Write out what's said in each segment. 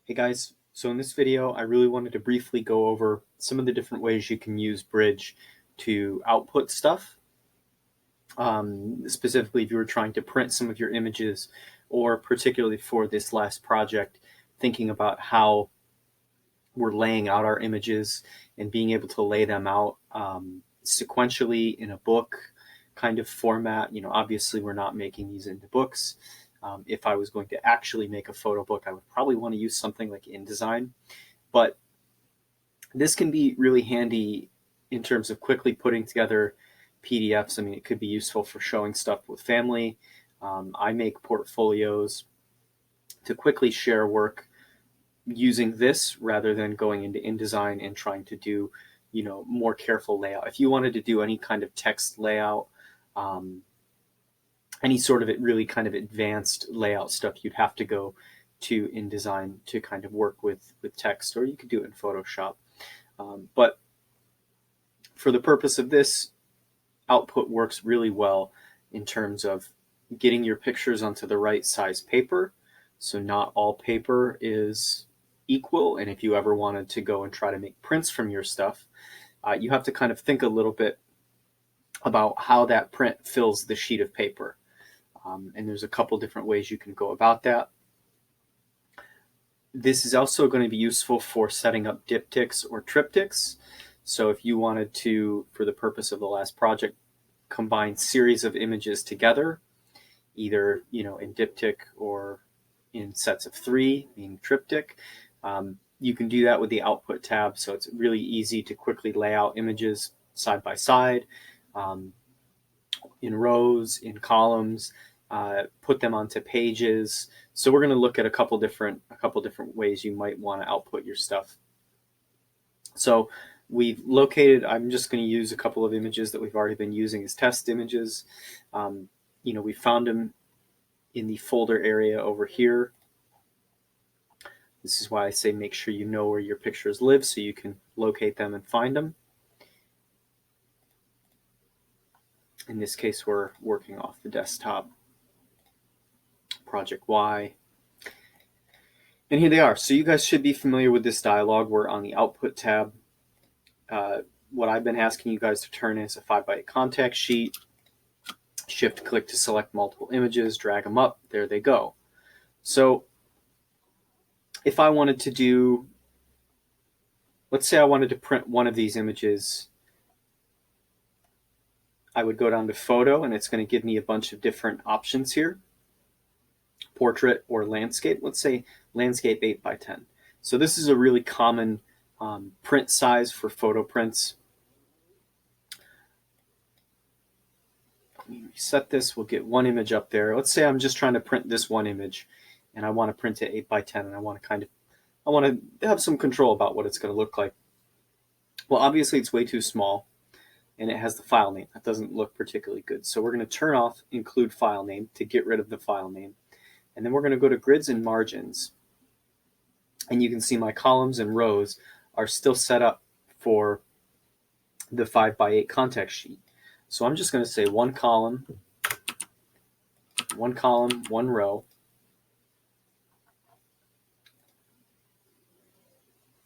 Hey guys, so in this video, I really wanted to briefly go over some of the different ways you can use Bridge to output stuff. Specifically, if you were trying to print some of your images, or particularly for this last project, thinking about how we're laying out our images and being able to lay them out sequentially in a book kind of format. Obviously we're not making these into books. If I was going to actually make a photo book, I would probably want to use something like InDesign, but this can be really handy in terms of quickly putting together PDFs. I mean, it could be useful for showing stuff with family. I make portfolios to quickly share work using this rather than going into InDesign and trying to do, more careful layout. If you wanted to do any kind of text layout, any sort of really kind of advanced layout stuff, you'd have to go to InDesign to kind of work with text, or you could do it in Photoshop. But for the purpose of this, Output works really well in terms of getting your pictures onto the right size paper. So not all paper is equal, and if you ever wanted to go and try to make prints from your stuff, you have to kind of think a little bit about how that print fills the sheet of paper. And there's a couple different ways you can go about that. This is also going to be useful for setting up diptychs or triptychs. So if you wanted to, for the purpose of the last project, combine series of images together, either in diptych or in sets of 3, meaning triptych, you can do that with the Output tab. So it's really easy to quickly lay out images side by side, in rows, in columns, put them onto pages. So we're going to look at a couple different ways you might want to output your stuff. So we've located, I'm just going to use a couple of images that we've already been using as test images. We found them in the folder area over here. This is why I say make sure you know where your pictures live so you can locate them and find them. In this case, we're working off the desktop, Project Y. And here they are. So you guys should be familiar with this dialog. We're on the Output tab. What I've been asking you guys to turn is a 5x8 contact sheet. Shift click to select multiple images, drag them up, there they go. So if I wanted to do, let's say I wanted to print one of these images, I would go down to Photo, and it's going to give me a bunch of different options here. Portrait or landscape. Let's say landscape 8x10. So this is a really common print size for photo prints. Let me reset this. We'll get one image up there. Let's say I'm just trying to print this one image, and I want to print it 8x10, and I want to have some control about what it's going to look like. Well, obviously it's way too small, and it has the file name. That doesn't look particularly good. So we're going to turn off include file name to get rid of the file name. And then we're going to go to grids and margins. And you can see my columns and rows are still set up for the 5x8 contact sheet. So I'm just going to say one column, one row.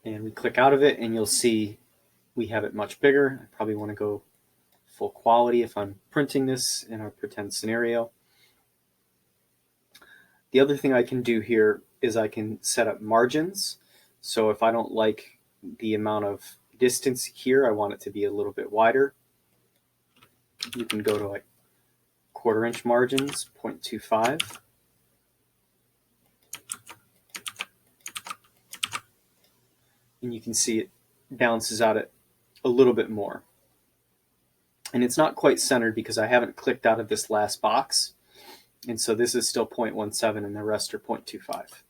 And we click out of it, and you'll see we have it much bigger. I probably want to go full quality if I'm printing this in our pretend scenario. The other thing I can do here is I can set up margins. So if I don't like the amount of distance here, I want it to be a little bit wider. You can go to like 1/4 inch margins, 0.25. And you can see it balances out at a little bit more. And it's not quite centered because I haven't clicked out of this last box. And so this is still 0.17 and the rest are 0.25.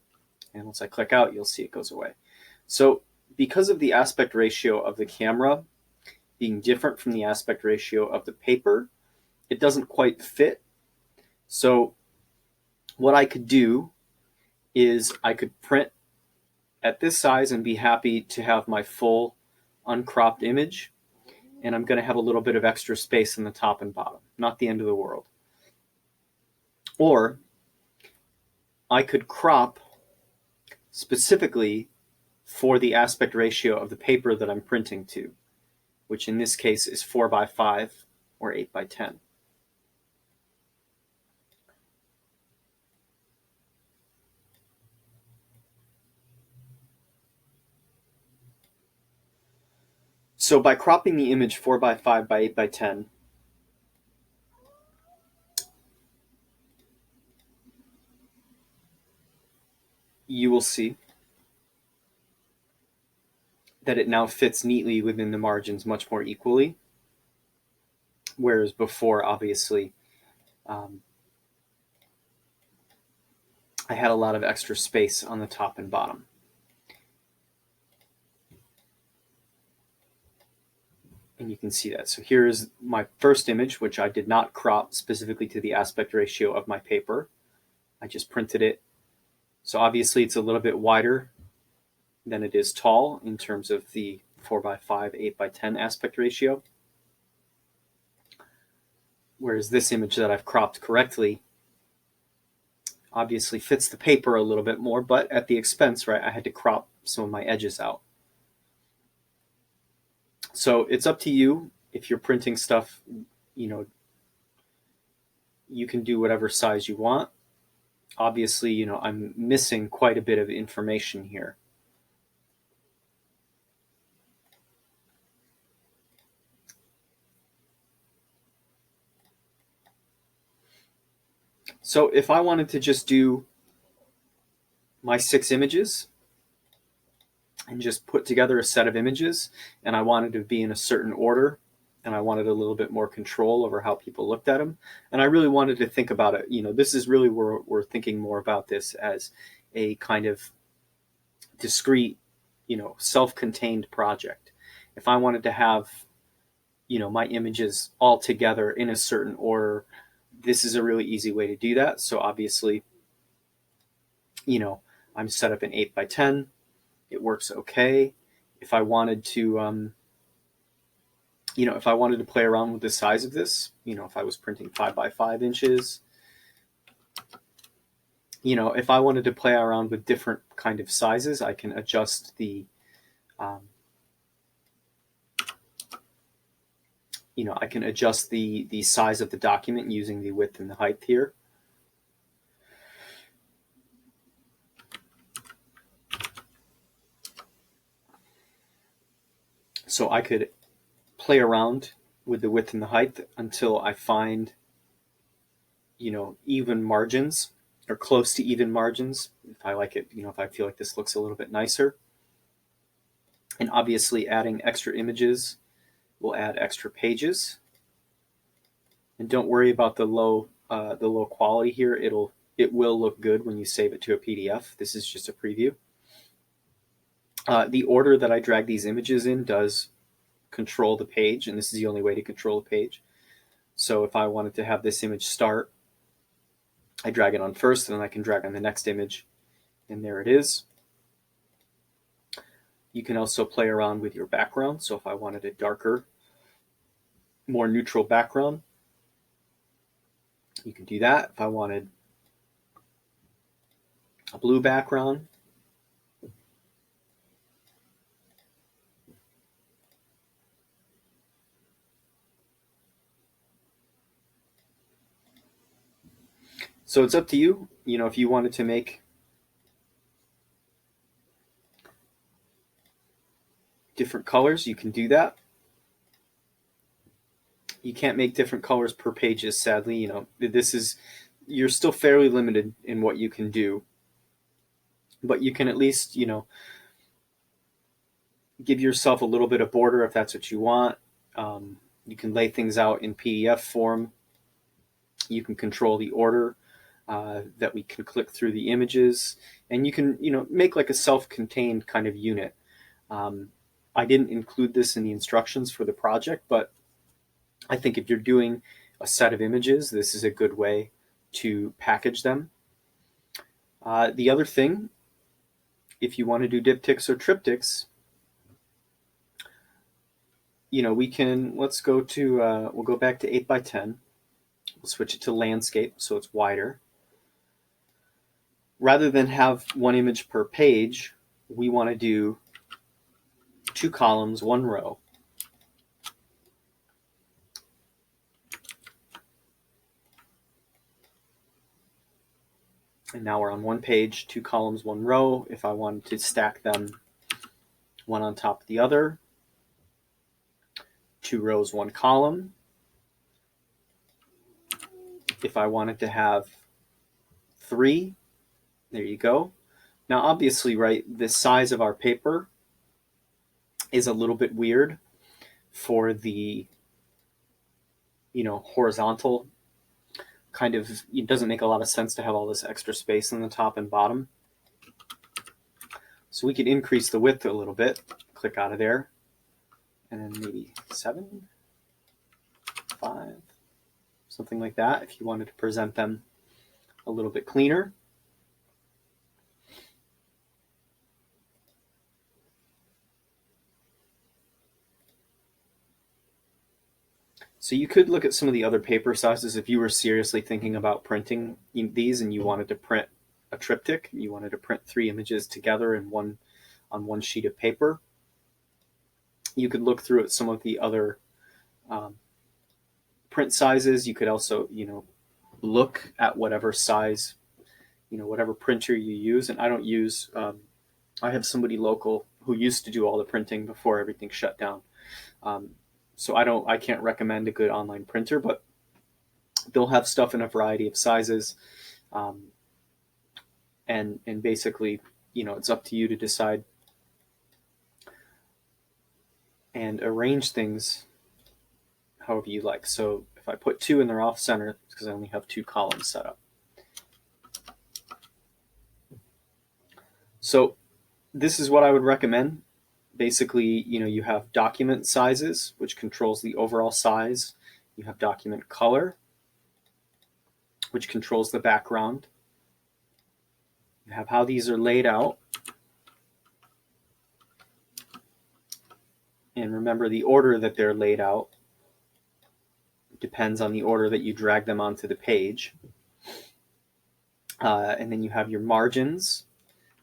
And once I click out, you'll see it goes away. So because of the aspect ratio of the camera being different from the aspect ratio of the paper, it doesn't quite fit. So what I could do is I could print at this size and be happy to have my full uncropped image. And I'm going to have a little bit of extra space in the top and bottom. Not the end of the world. Or I could crop specifically for the aspect ratio of the paper that I'm printing to, which in this case is 4x5 or 8x10. So by cropping the image 4x5 by 8x10, you will see that it now fits neatly within the margins much more equally, whereas before, obviously, I had a lot of extra space on the top and bottom. And you can see that. So here is my first image, which I did not crop specifically to the aspect ratio of my paper. I just printed it. So obviously it's a little bit wider than it is tall in terms of the 4x5, 8x10 aspect ratio. Whereas this image that I've cropped correctly obviously fits the paper a little bit more, but at the expense, right? I had to crop some of my edges out. So it's up to you. If you're printing stuff, you can do whatever size you want. Obviously, I'm missing quite a bit of information here. So if I wanted to just do my 6 images and just put together a set of images, and I wanted to be in a certain order, and I wanted a little bit more control over how people looked at them, and I really wanted to think about it. This is really where we're thinking more about this as a kind of discrete, self-contained project. If I wanted to have, my images all together in a certain order, this is a really easy way to do that. So obviously, I'm set up in 8x10. It works okay. If I wanted to, if I wanted to play around with the size of this, if I was printing 5x5 inches, if I wanted to play around with different kind of sizes, I can adjust the, I can adjust the size of the document using the width and the height here. So I could play around with the width and the height until I find, even margins or close to even margins. If I like it, if I feel like this looks a little bit nicer. And obviously adding extra images will add extra pages. And don't worry about the low quality here. It will look good when you save it to a PDF. This is just a preview. The order that I drag these images in does control the page, and this is the only way to control the page. So if I wanted to have this image start, I drag it on first, and then I can drag on the next image, and there it is. You can also play around with your background. So if I wanted a darker, more neutral background, you can do that. If I wanted a blue background, so it's up to you. If you wanted to make different colors, you can do that. You can't make different colors per pages, sadly. You're still fairly limited in what you can do, but you can at least, give yourself a little bit of border if that's what you want. You can lay things out in PDF form. You can control the order that we can click through the images, and you can, make like a self-contained kind of unit. I didn't include this in the instructions for the project, but I think if you're doing a set of images, this is a good way to package them. The other thing, if you want to do diptychs or triptychs, let's go to, we'll go back to 8x10. We'll switch it to landscape so it's wider. rather than have one image per page, we want to do 2 columns, 1 row. And now we're on 1 page, 2 columns, 1 row. If I wanted to stack them one on top of the other, 2 rows, 1 column. If I wanted to have 3, there you go. Now, obviously, right, the size of our paper is a little bit weird for the, horizontal kind of, it doesn't make a lot of sense to have all this extra space on the top and bottom. So we could increase the width a little bit, click out of there, and then maybe 7, 5, something like that if you wanted to present them a little bit cleaner. So you could look at some of the other paper sizes if you were seriously thinking about printing these and you wanted to print a triptych, you wanted to print 3 images together in on one sheet of paper. You could look through at some of the other print sizes. You could also, look at whatever size, whatever printer you use. And I don't use, I have somebody local who used to do all the printing before everything shut down. So I can't recommend a good online printer, but they'll have stuff in a variety of sizes. And basically, it's up to you to decide and arrange things however you like. So if I put 2 and they're off center, it's because I only have 2 columns set up. So this is what I would recommend. Basically, you have document sizes, which controls the overall size. You have document color, which controls the background. You have how these are laid out. And remember, the order that they're laid out depends on the order that you drag them onto the page. And then you have your margins.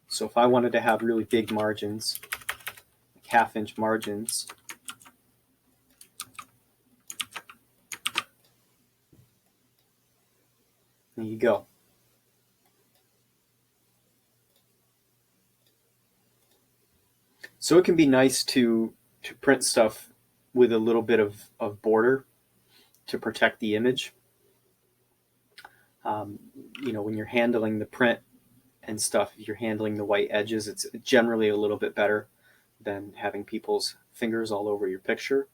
So if I wanted to have really big margins, like 1/2-inch margins, there you go. So it can be nice to print stuff with a little bit of border to protect the image. When you're handling the print and stuff, if you're handling the white edges, it's generally a little bit better than having people's fingers all over your picture.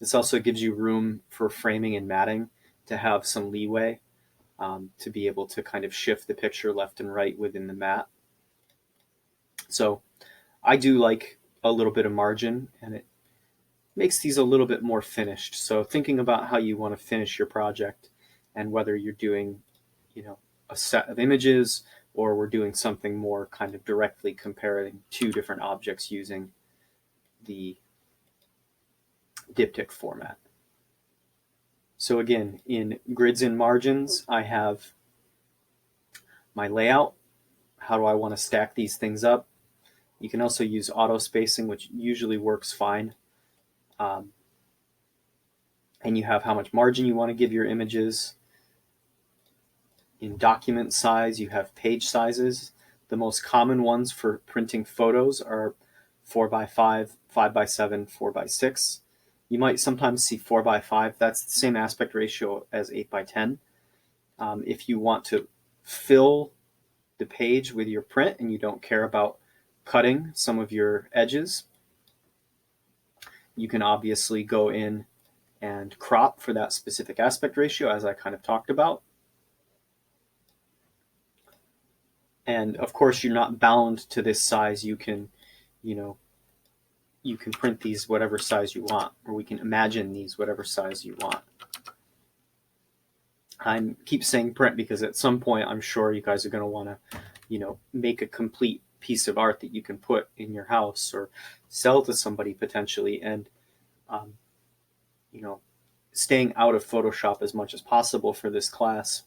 This also gives you room for framing and matting to have some leeway to be able to kind of shift the picture left and right within the mat. So I do like a little bit of margin, and it makes these a little bit more finished. So thinking about how you want to finish your project and whether you're doing, a set of images or we're doing something more kind of directly comparing 2 different objects using the diptych format. So again, in grids and margins, I have my layout. How do I want to stack these things up? You can also use auto spacing, which usually works fine. And you have how much margin you want to give your images. In document size, you have page sizes. The most common ones for printing photos are 4x5, 5x7, 4x6. You might sometimes see 4x5. That's the same aspect ratio as 8x10. If you want to fill the page with your print and you don't care about cutting some of your edges, you can obviously go in and crop for that specific aspect ratio, as I kind of talked about. And of course, you're not bound to this size. You can, you can print these whatever size you want, or we can imagine these whatever size you want. I keep saying print because at some point, I'm sure you guys are going to want to, make a complete piece of art that you can put in your house or sell to somebody potentially. And, staying out of Photoshop as much as possible for this class,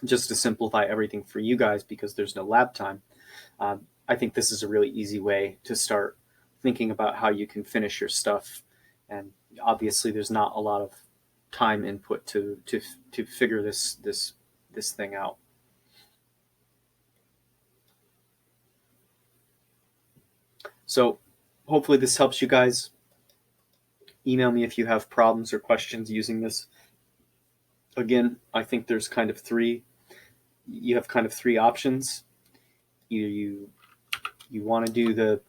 just to simplify everything for you guys because there's no lab time, I think this is a really easy way to start thinking about how you can finish your stuff. And obviously, there's not a lot of time input to figure this thing out. So hopefully this helps you guys. Email me if you have problems or questions using this. Again, I think there's you have kind of three options. Either you want to do the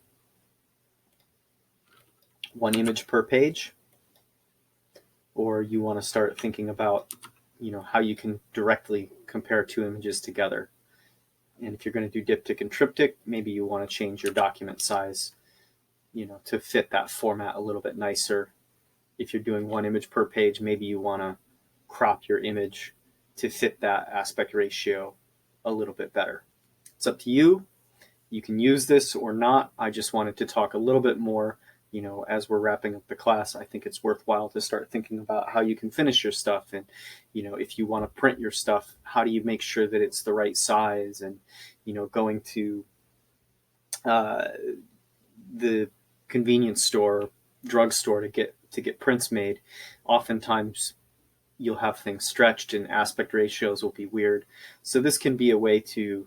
one image per page, or you want to start thinking about, how you can directly compare two images together. And if you're going to do diptych and triptych, maybe you want to change your document size, to fit that format a little bit nicer. If you're doing one image per page, maybe you want to crop your image to fit that aspect ratio a little bit better. It's up to you. You can use this or not. I just wanted to talk a little bit more, as we're wrapping up the class. I think it's worthwhile to start thinking about how you can finish your stuff. And, if you want to print your stuff, how do you make sure that it's the right size? And, going to the convenience store, drugstore to get prints made, oftentimes you'll have things stretched and aspect ratios will be weird. So this can be a way to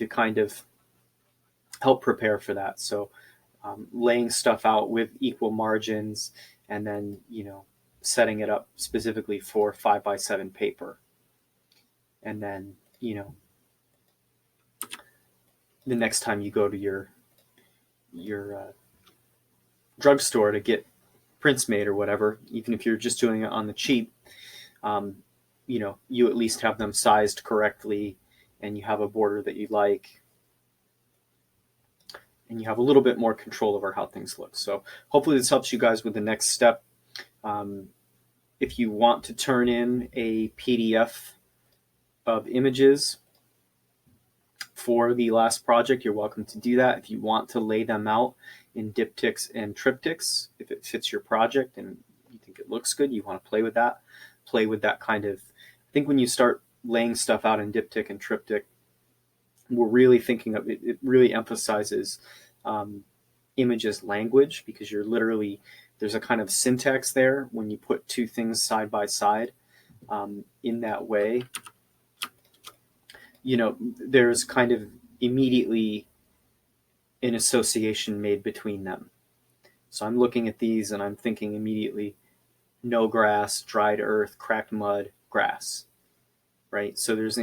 kind of help prepare for that. So laying stuff out with equal margins, and then, setting it up specifically for 5x7 paper. And then, the next time you go to your drugstore to get prints made or whatever, even if you're just doing it on the cheap, you at least have them sized correctly, and you have a border that you like, and you have a little bit more control over how things look. So hopefully this helps you guys with the next step. If you want to turn in a PDF of images for the last project, you're welcome to do that. If you want to lay them out in diptychs and triptychs, if it fits your project and you think it looks good, you want to play with that kind of, I think when you start laying stuff out in diptych and triptych, we're really thinking of it. It really emphasizes images language, because there's a kind of syntax there when you put two things side by side. In that way, there's kind of immediately an association made between them. So I'm looking at these and I'm thinking immediately, no grass, dried earth, cracked mud, grass, right? So there's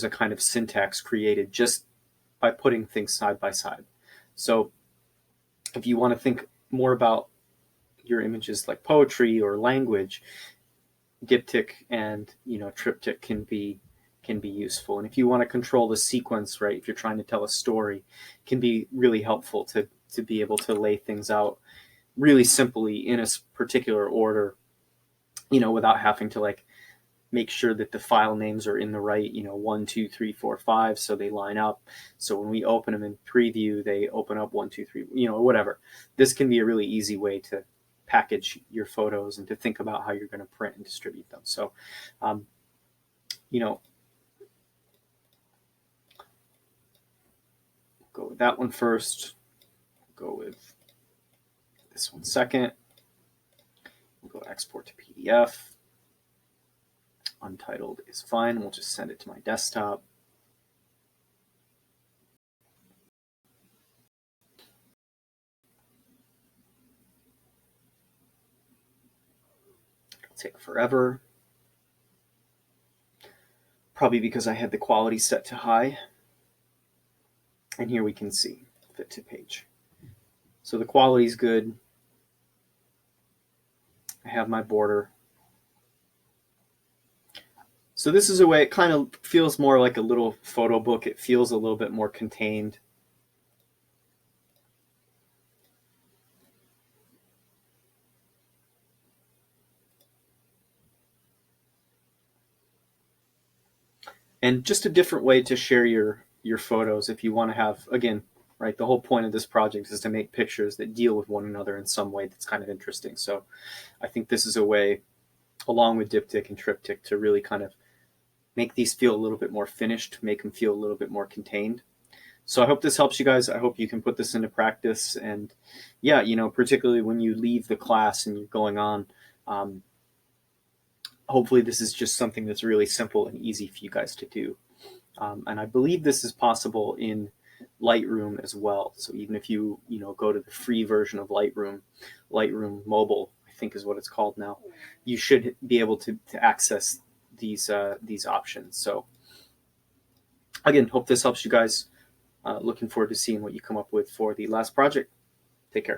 a kind of syntax created just by putting things side by side. So if you want to think more about your images like poetry or language, diptych and triptych can be useful. And if you want to control the sequence, right, if you're trying to tell a story, it can be really helpful to be able to lay things out really simply in a particular order, without having to make sure that the file names are in the right, 1, 2, 3, 4, 5, so they line up. So when we open them in preview, they open up 1, 2, 3, whatever. This can be a really easy way to package your photos and to think about how you're going to print and distribute them. So, go with that one first. Go with this one second. We'll go export to PDF. Untitled is fine. We'll just send it to my desktop. It'll take forever. Probably because I had the quality set to high. And here we can see fit to page. So the quality is good. I have my border. So this is a way, it kind of feels more like a little photo book. It feels a little bit more contained. And just a different way to share your photos if you want to have, again, right, the whole point of this project is to make pictures that deal with one another in some way that's kind of interesting. So I think this is a way, along with diptych and triptych, to really kind of make these feel a little bit more finished, make them feel a little bit more contained. So I hope this helps you guys. I hope you can put this into practice. And yeah, particularly when you leave the class and you're going on, hopefully this is just something that's really simple and easy for you guys to do. And I believe this is possible in Lightroom as well. So even if you go to the free version of Lightroom Mobile, I think is what it's called now, you should be able to access these options. So again, hope this helps you guys. Looking forward to seeing what you come up with for the last project. Take care.